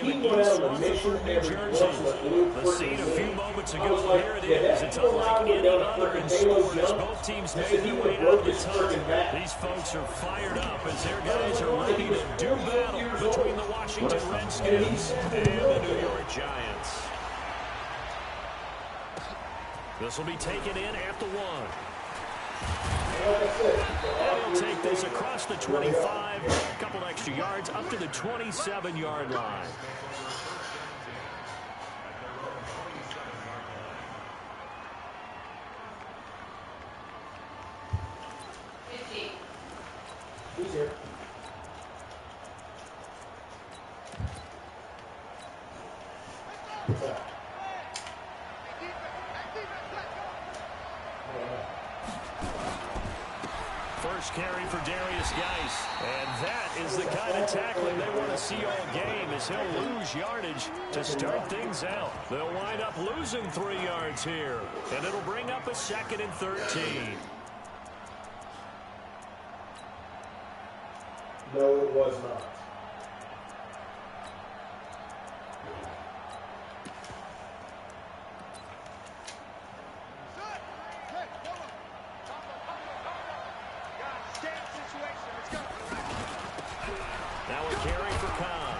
in the East Rutherford, New Jersey. The scene a few moments ago, here it is. It's unlike any other in sport as both teams make their way out of the tunnel. These folks are fired up as their guys are ready to do battle between the Washington Redskins and the New York Giants. This will be taken in at the 1. And he'll take this across the 25, a couple extra yards, up to the 27-yard line. He's here. First carry for Darius Geis. And that is the kind of tackling they want to see all game, as he'll lose yardage to start things out. They'll wind up losing 3 yards here, and it'll bring up a 2nd and 13. No, it was not. Now a carry for Cobb.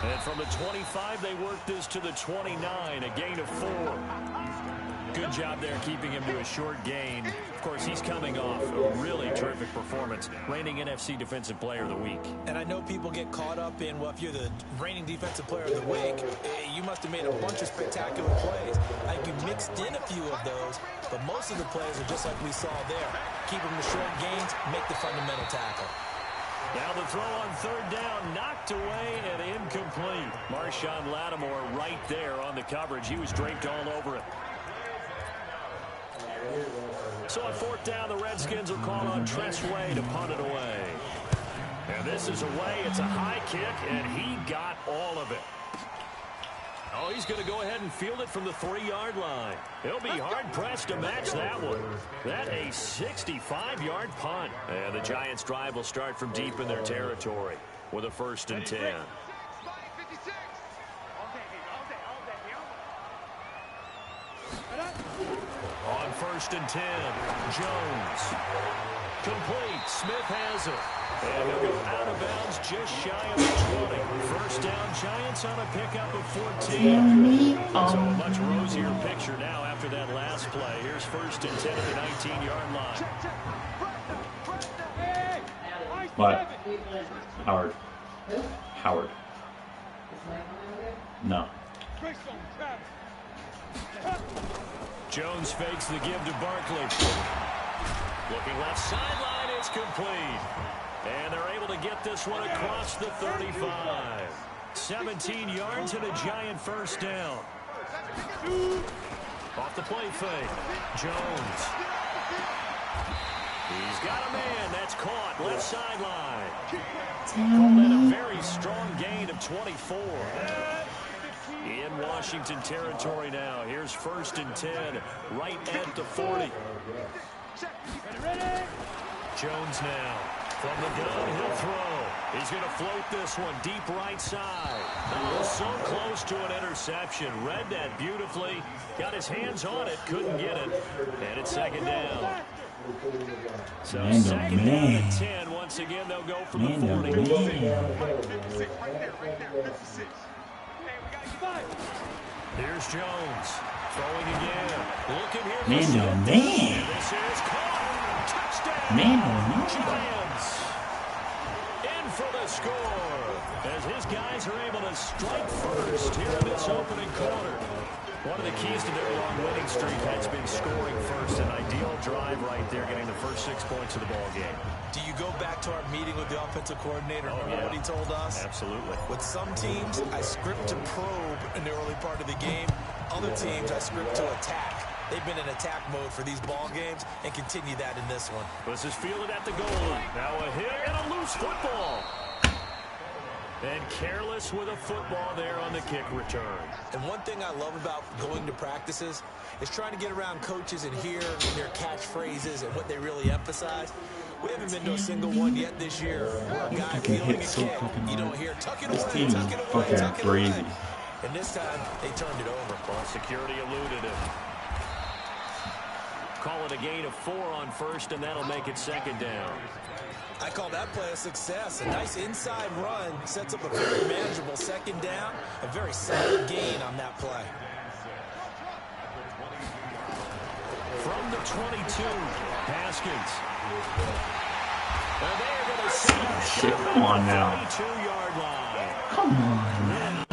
And from the 25, they work this to the 29, a gain of 4. Good job there keeping him to a short gain. Of course, he's coming off a really terrific performance, reigning NFC Defensive Player of the Week. And I know people get caught up in, well, if you're the reigning Defensive Player of the Week, you must have made a bunch of spectacular plays. I think you mixed in a few of those, but most of the plays are just like we saw there. Keep them to short gains, make the fundamental tackle. Now the throw on 3rd down, knocked away and incomplete. Marshawn Lattimore right there on the coverage. He was draped all over it. So on 4th down, the Redskins will call on Tress Way to punt it away. And this is away. It's a high kick, and he got all of it. Oh, he's going to go ahead and field it from the 3-yard line. He'll be hard-pressed to match that one. That a 65-yard punt. And the Giants' drive will start from deep in their territory with a 1st and 10. On 1st and 10, Jones. Complete. Smith has it. And they'll go out of bounds just shy of the 20. 1st down, Giants on a pickup of 14. So a much rosier picture now after that last play. Here's 1st and 10 at the 19-yard line. What? Howard. Howard. No. Jones fakes the give to Barkley. Looking left sideline, it's complete. And they're able to get this one across the 35. 17 yards and a Giant 1st down. Off the play fake. Jones. He's got a man. That's caught. Left sideline. Call that a very strong gain of 24. In Washington territory now. Here's 1st and 10. Right at the 40. Jones now. From the gun, he'll throw. He's going to float this one deep right side. Oh, so close to an interception. Read that beautifully. Got his hands on it. Couldn't get it. And it's 2nd down. So 2nd down and 10. Once again, they'll go from the 40. Here's Jones. Throwing again. Looking here. Man. This is caught. Touchdown. Giants. In for the score. As his guys are able to strike first here in this opening quarter. One of the keys to their long winning streak has been scoring first. An ideal drive right there, getting the first 6 points of the ball game. Do you go back to our meeting with the offensive coordinator? Remember what he told us? Absolutely. With some teams, I script to probe in the early part of the game. Other teams, I script to attack. They've been in attack mode for these ball games and continue that in this one. This is fielded at the goal line. Now a hit and a loose football. And careless with a football there on the kick return. And one thing I love about going to practices is trying to get around coaches and hear their catchphrases and what they really emphasize. We haven't been to a single one yet this year where a guy feeling a kick, you don't hear, tuck it away, tuck it away, tuck it away. And this time, they turned it over. Ball security eluded it. Call it a gain of 4 on first, and that'll make it second down. I call that play a success. A nice inside run sets up a very manageable second down. A very solid gain on that play. From the 22, Haskins. And they're going to see shit, come on now. 22-yard line. Come on, man.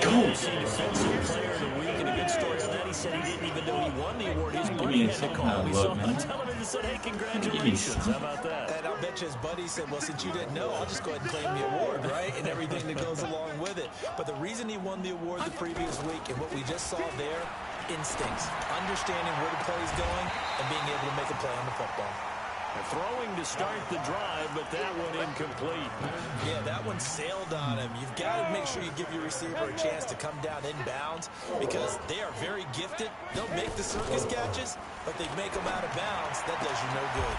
Go. Defensive player of the week, and a good story on that. He said he didn't even know he won the award. His buddy had to call him. He saw on television and said, hey, congratulations. How about that? And I'll bet you his buddy said, well, since you didn't know, I'll just go ahead and claim the award, right? And everything that goes along with it. But the reason he won the award the previous week and what we just saw there, instincts, understanding where the play is going and being able to make a play on the football. Throwing to start the drive, but that one incomplete. Yeah, that one sailed on him. You've got to make sure you give your receiver a chance to come down inbounds because they are very gifted. They'll make the circus catches, but they make them out of bounds. That does you no good.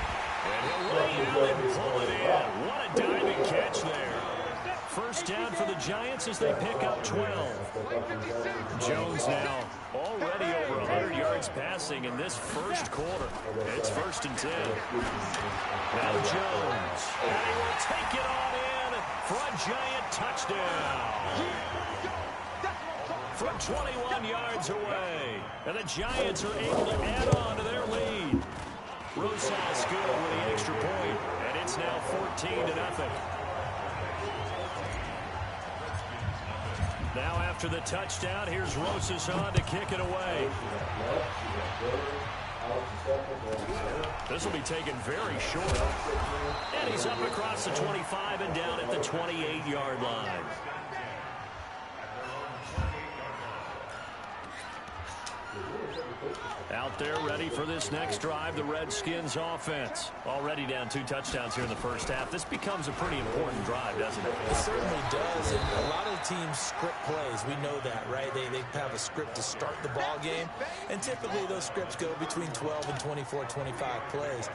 And he'll lay out and pull it in. What a diving catch there. First down for the Giants as they pick up 12. Jones now already over 100 yards passing in this first quarter. It's 1st and 10. Now Jones. And he will take it on in for a Giant touchdown. From 21 yards away. And the Giants are able to add on to their lead. Rosas good with the extra point. And it's now 14-0. Now after the touchdown, here's Rosas on to kick it away. This will be taken very short. And he's up across the 25 and down at the 28-yard line. Out there ready for this next drive, the Redskins offense. Already down 2 touchdowns here in the first half. This becomes a pretty important drive, doesn't it? It certainly does. And a lot of the teams script plays. We know that, right? They have a script to start the ball game. And typically those scripts go between 12 and 24, 25 plays.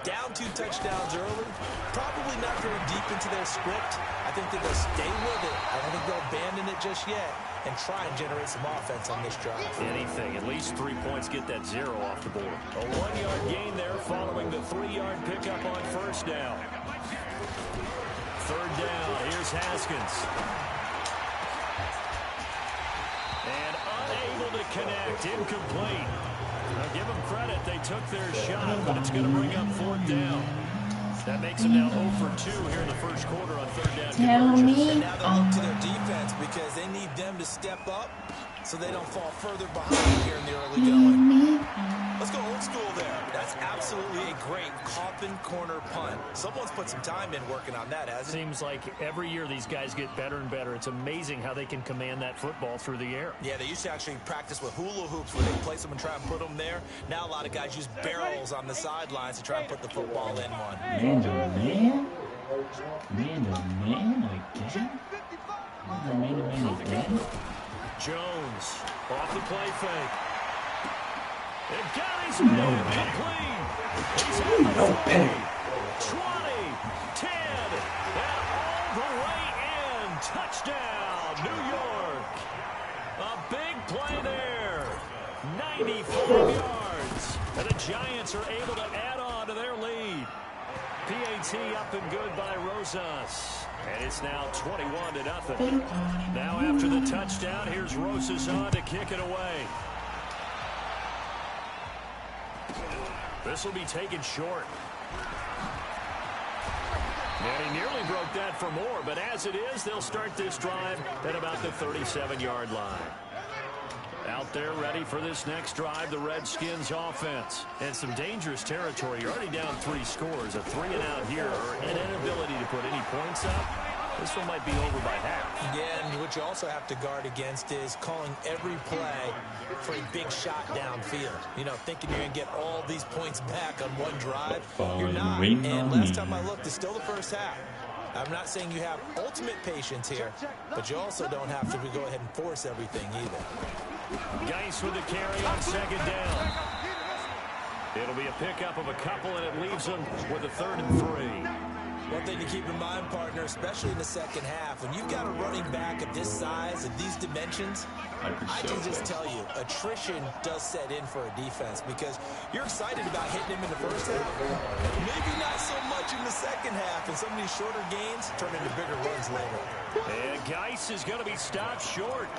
Down 2 touchdowns early, probably not going deep into their script. I think that they'll stay with it. I don't think they'll abandon it just yet and try and generate some offense on this drive. Anything, at least 3 points, get that 0 off the board. A 1-yard gain there following the 3-yard pickup on first down. 3rd down, here's Haskins. And unable to connect, incomplete. Now give them credit, they took their shot, but it's going to bring up 4th down. That makes them now 0 for 2 here in the first quarter on 3rd down conversions. And now they'll look to their defense because they need them to step up so they don't fall further behind here in the early going. Let's go old school there. That's absolutely a great coffin corner punt. Someone's put some time in working on that, hasn't it? Seems like every year these guys get better and better. It's amazing how they can command that football through the air. Yeah, they used to actually practice with hula hoops where they place them and try and put them there. Now a lot of guys use barrels on the sidelines to try and put the football in one. Man to man? Man to man again? Man to man again? Jones off the play fake. And got his man complete. He's at the 40, 20, 10, and all the way in. Touchdown, New York. A big play there. 95 yards. And the Giants are able to add on to their lead. PAT up and good by Rosas. And it's now 21-0. Now after the touchdown, here's Rosas on to kick it away. This will be taken short. And he nearly broke that for more, but as it is, they'll start this drive at about the 37-yard line. Out there ready for this next drive, the Redskins offense. And some dangerous territory. You're already down 3 scores. A 3-and-out here, or an inability to put any points up. This one might be over by half. Yeah, and what you also have to guard against is calling every play for a big shot downfield. You know, thinking you're going to get all these points back on one drive. You're not. And last time I looked, it's still the first half. I'm not saying you have ultimate patience here, but you also don't have to go ahead and force everything either. Geis with the carry on 2nd down. It'll be a pickup of a couple, and it leaves them with a 3rd and 3. One thing to keep in mind, partner, especially in the second half, when you've got a running back of this size and these dimensions, I can just tell you, attrition does set in for a defense because you're excited about hitting him in the first half, maybe not so much in the second half, and some of these shorter gains turn into bigger runs later. And Geis is going to be stopped short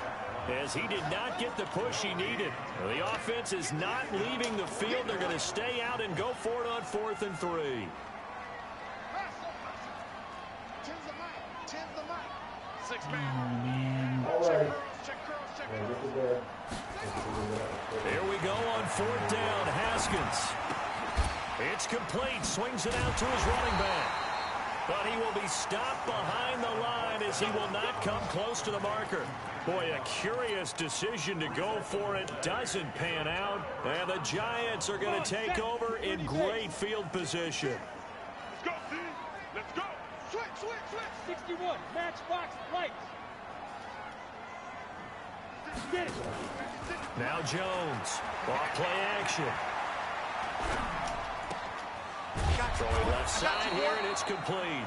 as he did not get the push he needed. The offense is not leaving the field. They're going to stay out and go for it on 4th and 3. Oh, man. Here we go on 4th down. Haskins. It's complete. Swings it out to his running back. But he will be stopped behind the line as he will not come close to the marker. Boy, a curious decision to go for it. Doesn't pan out. And the Giants are going to take over in great field position. Let's go, team. Let's go. Switch. 61. Match box lights. Get it. Now Jones. Off play action. Throwing left side here, and it's complete.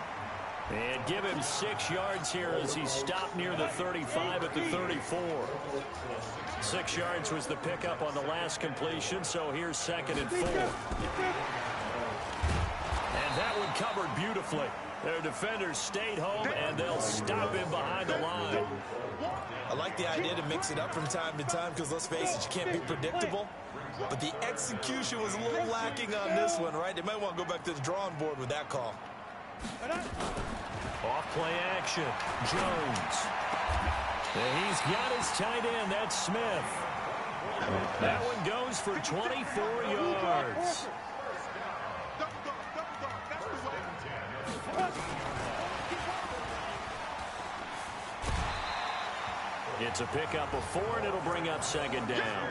And give him 6 yards here as he's stopped near the 35 at the 34. 6 yards was the pickup on the last completion, so here's 2nd and 4. And that one covered beautifully. Their defenders stayed home, and they'll stop him behind the line. I like the idea to mix it up from time to time because, let's face it, you can't be predictable. But the execution was a little lacking on this one, right? They might want to go back to the drawing board with that call. Off play action. Jones. And he's got his tight end. That's Smith. That one goes for 24 yards. It's a pickup of 4, and it'll bring up 2nd down.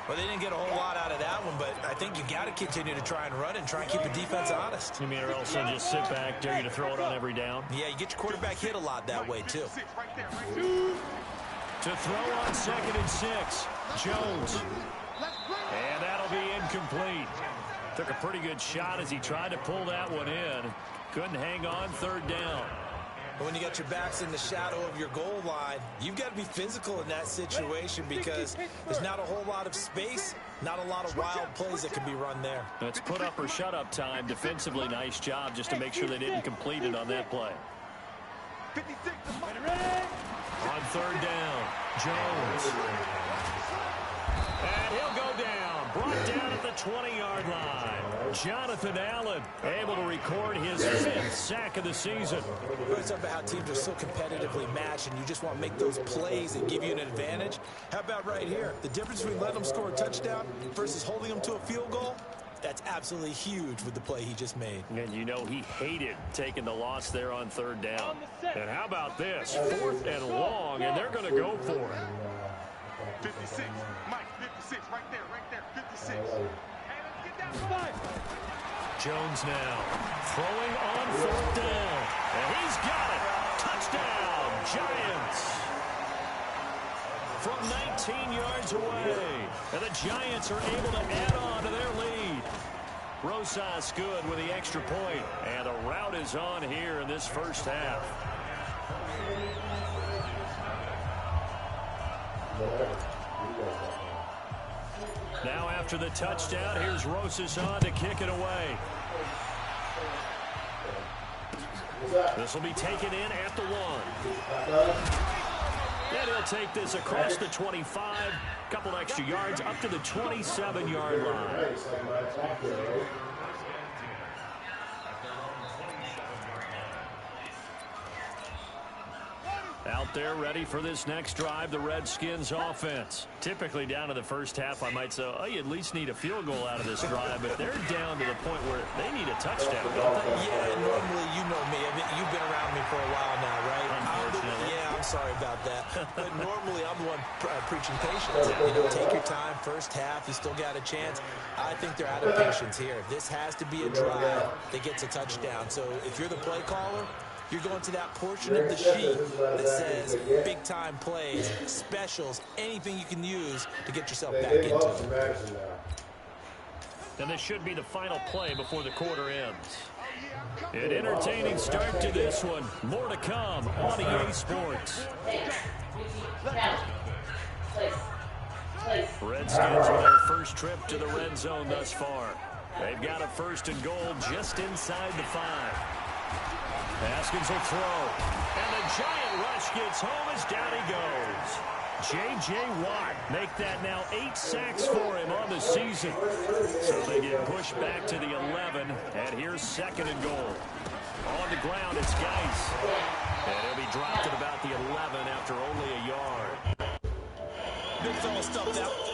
Well, they didn't get a whole lot out of that one, but I think you got to continue to try and run and try and keep the defense honest. You mean, or else they'll just sit back, dare you to throw it on every down? Yeah, you get your quarterback hit a lot that way, too. To throw on 2nd and 6, Jones. And that'll be incomplete. Took a pretty good shot as he tried to pull that one in. Couldn't hang on, 3rd down. But when you got your backs in the shadow of your goal line, you've got to be physical in that situation because there's not a whole lot of space, not a lot of wild plays that can be run there. It's put up or shut up time. Defensively, nice job just to make sure they didn't complete it on that play. On 3rd down, Jones. And he'll go down. Brought down at the 20-yard line. Jonathan Allen able to record his 5th sack of the season. It's about how teams are so competitively matched and you just want to make those plays that give you an advantage. How about right here? The difference between letting them score a touchdown versus holding them to a field goal, that's absolutely huge with the play he just made. And you know he hated taking the loss there on 3rd down. And how about this? 4th and long, and they're going to go for it. 56. Mike, 56. Right there. 56. Jones now throwing on 4th down. And he's got it. Touchdown, Giants. From 19 yards away. And the Giants are able to add on to their lead. Rosas good with the extra point. And the rout is on here in this first half. Now after the touchdown, here's Rosas on to kick it away. This will be taken in at the 1. And he'll take this across the 25, couple extra yards up to the 27-yard line. Out there ready for this next drive, the Redskins offense. Typically down to the first half, I might say, oh, you at least need a field goal out of this drive, but they're down to the point where they need a touchdown, don't they? Yeah, normally, you know me. I mean, you've been around me for a while now, right? Unfortunately. Yeah, I'm sorry about that. But normally, I'm the one preaching patience. You know, take your time, first half, you still got a chance. I think they're out of patience here. This has to be a drive that gets a touchdown. So if you're the play caller, you're going to that portion of the sheet that says big-time plays, specials, anything you can use to get yourself back into it. And this should be the final play before the quarter ends. An entertaining start to this one. More to come on EA Sports. Redskins with their first trip to the red zone thus far. They've got a 1st and goal just inside the 5. Haskins will throw. And the giant rush gets home as down he goes. J.J. Watt make that now 8 sacks for him on the season. So they get pushed back to the 11, and here's 2nd and goal. On the ground, it's Geis. And he'll be dropped at about the 11 after only a yard. Big fella stuffed out.